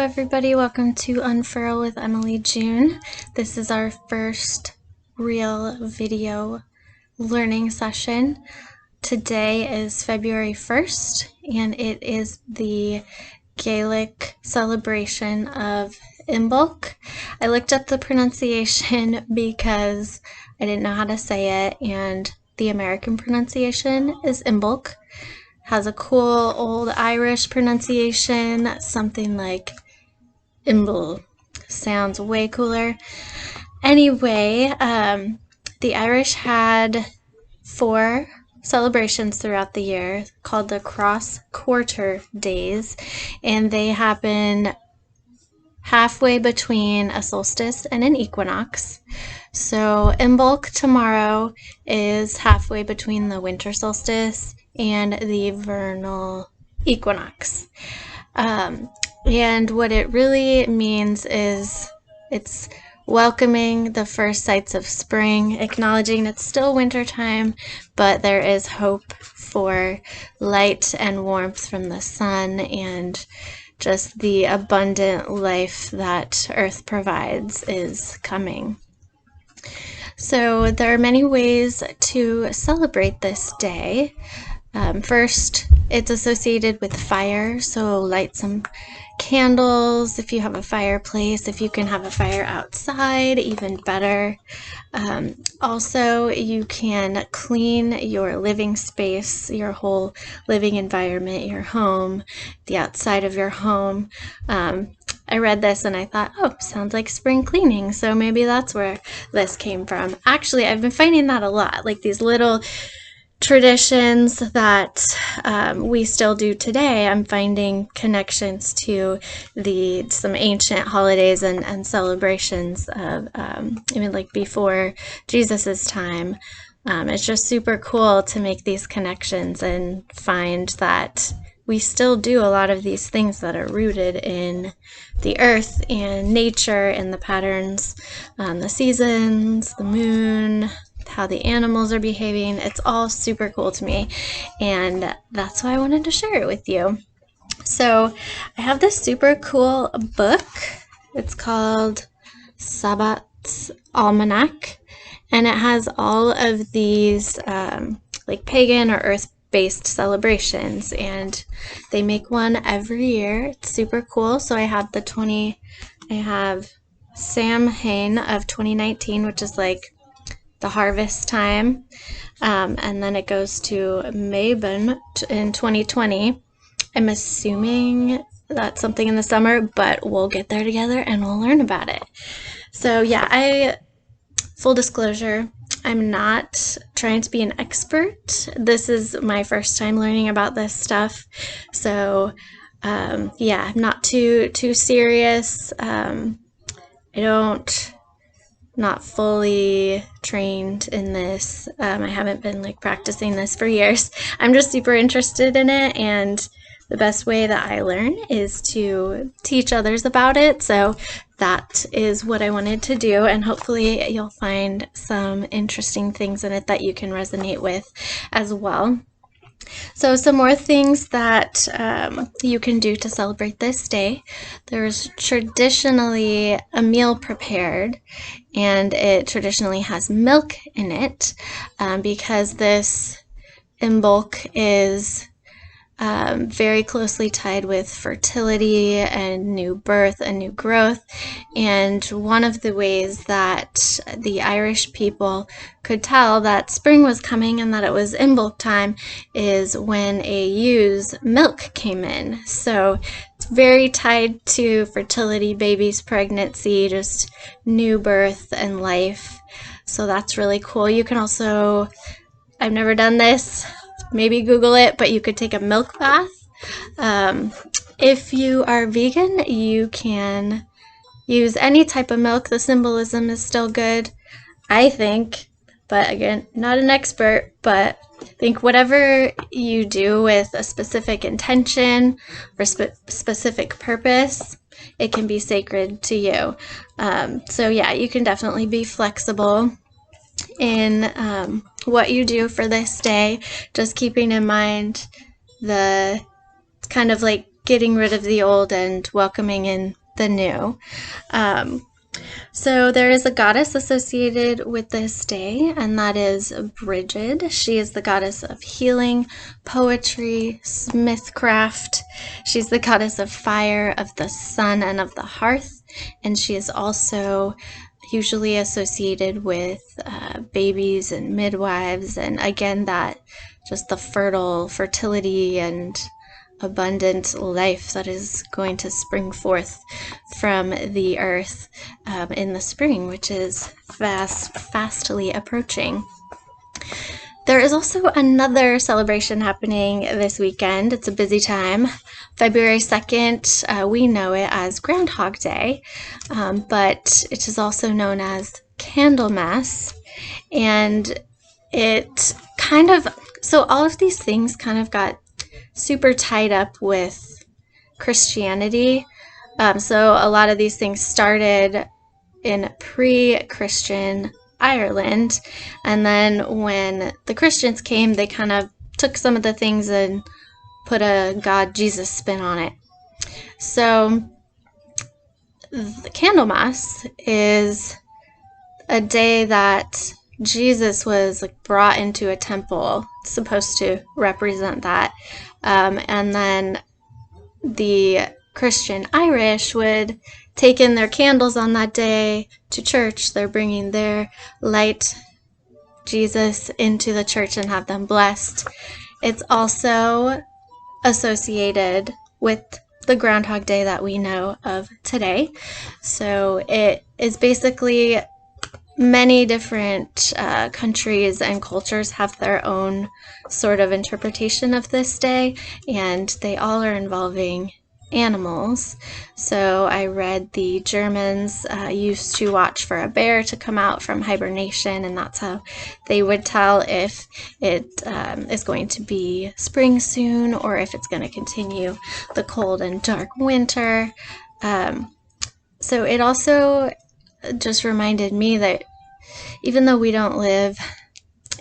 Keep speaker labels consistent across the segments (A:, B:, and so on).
A: everybody, welcome to Unfurl with Emily June. This is our first real video learning session. Today is February 1st and it is the Gaelic celebration of Imbolc. I looked up the pronunciation because I didn't know how to say it, and the American pronunciation is Imbolc. Has a cool old Irish pronunciation, something like Imbolc. Sounds way cooler. Anyway, the Irish had 4 celebrations throughout the year called the cross-quarter days, and they happen halfway between a solstice and an equinox. So Imbolc tomorrow is halfway between the winter solstice and the vernal equinox. And what it really means is it's welcoming the first sights of spring, acknowledging it's still winter time, but there is hope for light and warmth from the sun and just the abundant life that Earth provides is coming. So there are many ways to celebrate this day. First, it's associated with fire, so light some candles if you have a fireplace. If you can have a fire outside, even better. Also, you can clean your living space, your whole living environment, your home, the outside of your home. I read this and I thought, oh, sounds like spring cleaning, so maybe that's where this came from. Actually, I've been finding that a lot, like these little traditions that we still do today. I'm finding connections to some ancient holidays and celebrations of even like before Jesus's time. It's just super cool to make these connections and find that we still do a lot of these things that are rooted in the earth and nature and the patterns, the seasons, the moon, how the animals are behaving. It's all super cool to me, and that's why I wanted to share it with you. So I have this super cool book. It's called Sabbath's Almanac, and it has all of these like pagan or earth-based celebrations, and they make one every year. It's super cool. So I have I have Samhain of 2019, which is like the harvest time, and then it goes to Maiden in 2020. I'm assuming that's something in the summer, but we'll get there together and we'll learn about it. So yeah, full disclosure, I'm not trying to be an expert. This is my first time learning about this stuff, so yeah, I'm not too serious. Not fully trained in this. I haven't been like practicing this for years. I'm just super interested in it, and the best way that I learn is to teach others about it. So that is what I wanted to do, and hopefully you'll find some interesting things in it that you can resonate with as well. So some more things that you can do to celebrate this day. There's traditionally a meal prepared, and it traditionally has milk in it because this Imbolc is very closely tied with fertility and new birth and new growth. And one of the ways that the Irish people could tell that spring was coming and that it was Imbolc time is when a ewe's milk came in. So it's very tied to fertility, baby's pregnancy, just new birth and life. So that's really cool. You can also, I've never done this, maybe Google it, but you could take a milk bath. If you are vegan, you can use any type of milk. The symbolism is still good, I think, but again, not an expert, but I think whatever you do with a specific intention or specific purpose, it can be sacred to you. So yeah, you can definitely be flexible in what you do for this day, just keeping in mind it's kind of like getting rid of the old and welcoming in the new. So there is a goddess associated with this day, and that is Brigid. She is the goddess of healing, poetry, smithcraft. She's the goddess of fire, of the sun, and of the hearth. And she is also usually associated with babies and midwives, and again, that just the fertility and abundant life that is going to spring forth from the earth in the spring, which is fastly approaching. There is also another celebration happening this weekend. It's a busy time. February 2nd, we know it as Groundhog Day, but it is also known as Candlemas. And it kind of, so all of these things kind of got super tied up with Christianity. So a lot of these things started in pre-Christian Ireland, and then when the Christians came, they kind of took some of the things and put a God Jesus spin on it. So the Candlemas is a day that Jesus was brought into a temple. It's supposed to represent that. And then the Christian Irish would take in their candles on that day to church. They're bringing their light Jesus into the church and have them blessed. It's also associated with the Groundhog Day that we know of today. So it is basically many different countries and cultures have their own sort of interpretation of this day, and they all are involving animals. So I read the Germans used to watch for a bear to come out from hibernation, and that's how they would tell if it is going to be spring soon or if it's going to continue the cold and dark winter. So it also just reminded me that even though we don't live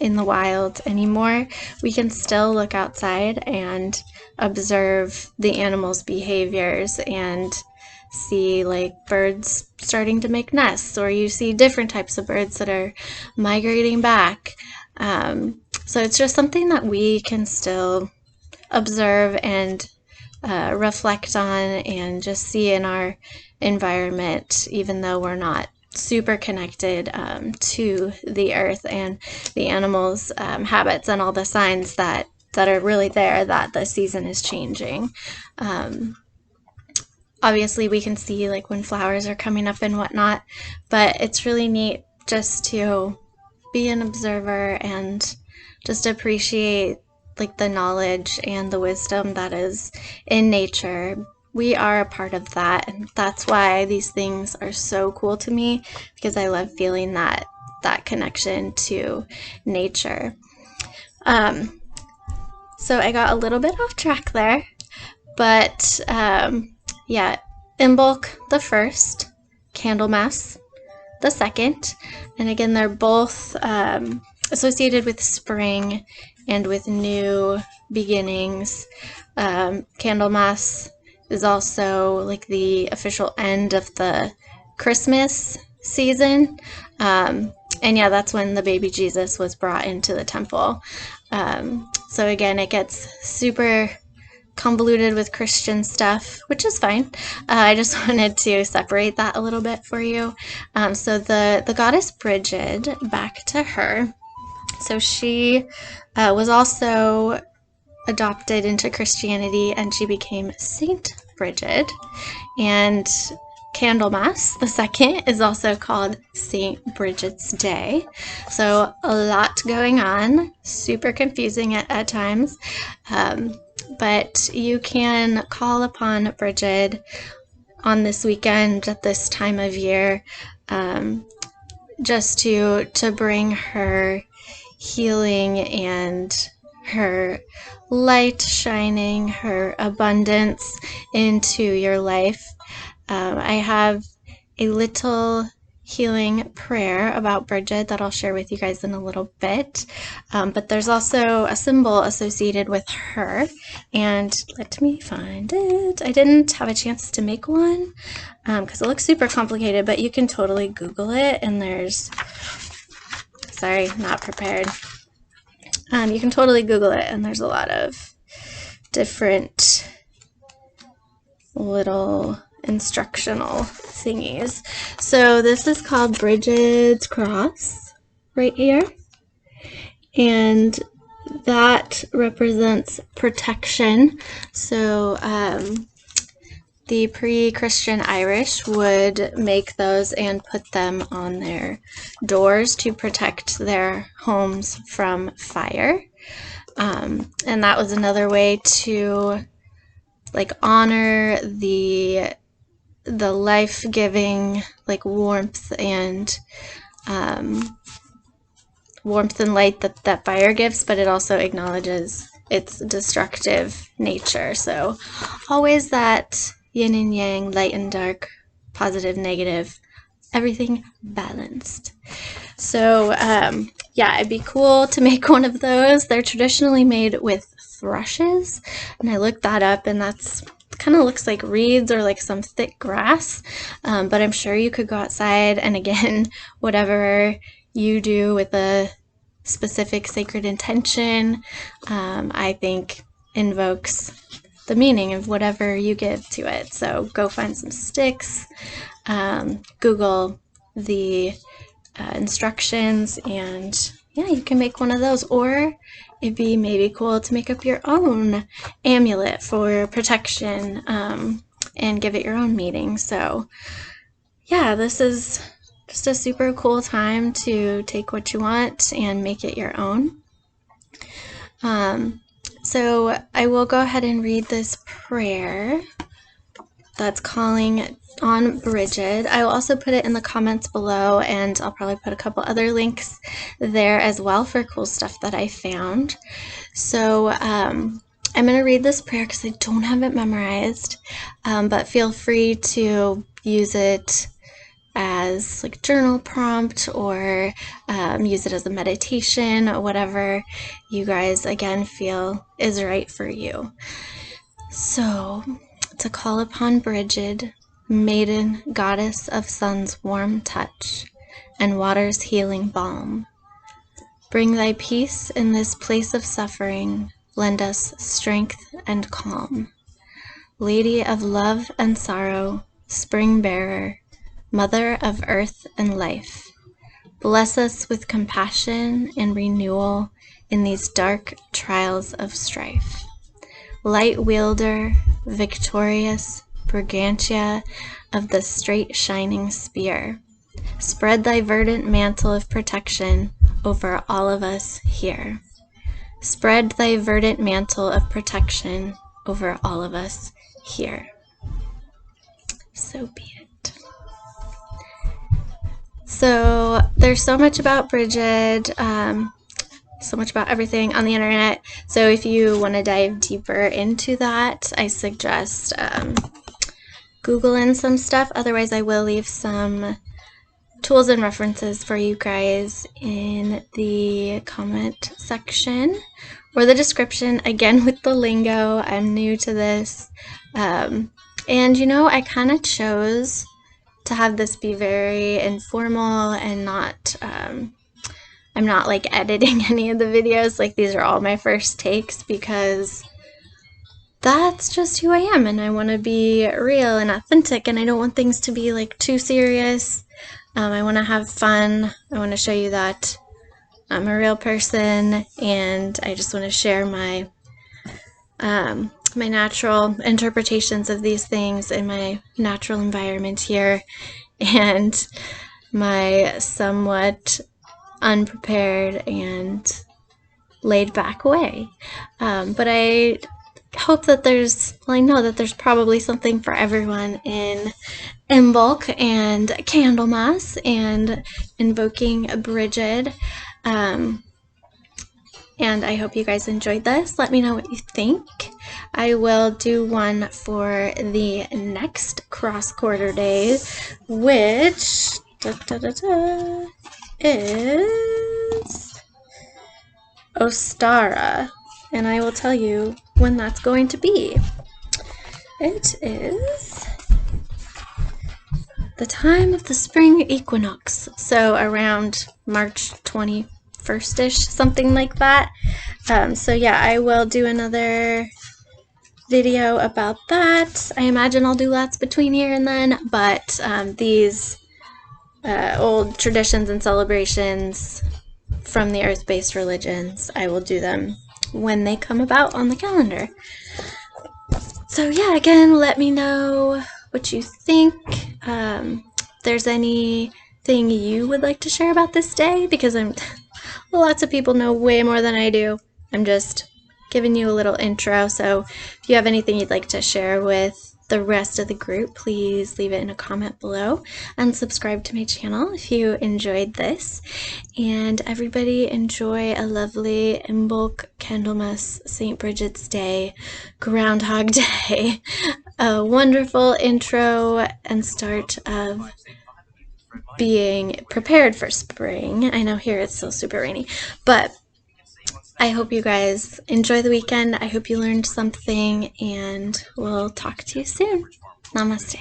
A: in the wild anymore, we can still look outside and observe the animals' behaviors and see birds starting to make nests, or you see different types of birds that are migrating back. So it's just something that we can still observe and reflect on and just see in our environment, even though we're not super connected to the earth and the animals' habits and all the signs that are really there that the season is changing. Obviously we can see when flowers are coming up and whatnot, but it's really neat just to be an observer and just appreciate the knowledge and the wisdom that is in nature. We are a part of that, and that's why these things are so cool to me, because I love feeling that connection to nature. So I got a little bit off track there, but yeah, Imbolc the first, Candlemas the second, and again they're both associated with spring and with new beginnings. Candlemas is also the official end of the Christmas season. And yeah, that's when the baby Jesus was brought into the temple. So again, it gets super convoluted with Christian stuff, which is fine. I just wanted to separate that a little bit for you. So the goddess Brigid, back to her. So she was also adopted into Christianity, and she became Saint Brigid. And Candlemas, the second, is also called Saint Brigid's Day. So a lot going on, super confusing at times. But you can call upon Brigid on this weekend at this time of year, just to bring her healing and her light shining, her abundance into your life. I have a little healing prayer about Brigid that I'll share with you guys in a little bit. But there's also a symbol associated with her, and let me find it. I didn't have a chance to make one because it looks super complicated, but you can totally Google it, and there's, sorry, not prepared. You can totally Google it, and there's a lot of different little instructional thingies. So this is called Brigid's cross right here, and that represents protection. So the pre-Christian Irish would make those and put them on their doors to protect their homes from fire. And that was another way to like honor the life-giving like warmth and light that fire gives, but it also acknowledges its destructive nature. So always that yin and yang, light and dark, positive, negative, everything balanced. So yeah, it'd be cool to make one of those. They're traditionally made with thrushes, and I looked that up, and that's kind of looks like reeds or like some thick grass, but I'm sure you could go outside, and again, whatever you do with a specific sacred intention, I think invokes the meaning of whatever you give to it. So go find some sticks, Google the instructions, and yeah, you can make one of those. Or it'd be maybe cool to make up your own amulet for protection, and give it your own meaning. So yeah, this is just a super cool time to take what you want and make it your own. So I will go ahead and read this prayer that's calling on Brigid. I will also put it in the comments below, and I'll probably put a couple other links there as well for cool stuff that I found. So I'm going to read this prayer because I don't have it memorized, but feel free to use it as like journal prompt, or use it as a meditation, or whatever you guys again feel is right for you. So to call upon Brigid, maiden, goddess of sun's warm touch and water's healing balm, bring thy peace in this place of suffering, lend us strength and calm. Lady of love and sorrow, spring bearer, Mother of earth and life, bless us with compassion and renewal in these dark trials of strife. Light-wielder, victorious, Brigantia of the straight shining spear, spread thy verdant mantle of protection over all of us here. Spread thy verdant mantle of protection over all of us here. So be it. So there's so much about Brigid, so much about everything on the internet. So if you want to dive deeper into that, I suggest Googling some stuff. Otherwise, I will leave some tools and references for you guys in the comment section or the description. Again, with the lingo, I'm new to this. And you know, I kind of chose to have this be very informal and not, I'm not like editing any of the videos. Like, these are all my first takes because that's just who I am, and I want to be real and authentic, and I don't want things to be like too serious. I want to have fun. I want to show you that I'm a real person, and I just want to share my my natural interpretations of these things in my natural environment here, and my somewhat unprepared and laid back way. But I hope that I know that there's probably something for everyone in Imbolc and Candlemas and invoking Brigid. And I hope you guys enjoyed this. Let me know what you think. I will do one for the next cross quarter day, which is Ostara, and I will tell you when that's going to be. It is the time of the spring equinox, so around March 21st-ish, something like that. So yeah, I will do another video about that. I imagine I'll do lots between here and then, but these old traditions and celebrations from the earth-based religions, I will do them when they come about on the calendar. So yeah, again, let me know what you think. If there's anything you would like to share about this day, because lots of people know way more than I do. I'm just giving you a little intro, so if you have anything you'd like to share with the rest of the group, please leave it in a comment below and subscribe to my channel if you enjoyed this. And everybody enjoy a lovely Imbolc, Candlemas, St. Brigid's Day, Groundhog Day, a wonderful intro and start of being prepared for spring. I know here it's still super rainy, but I hope you guys enjoy the weekend. I hope you learned something, and we'll talk to you soon. Namaste.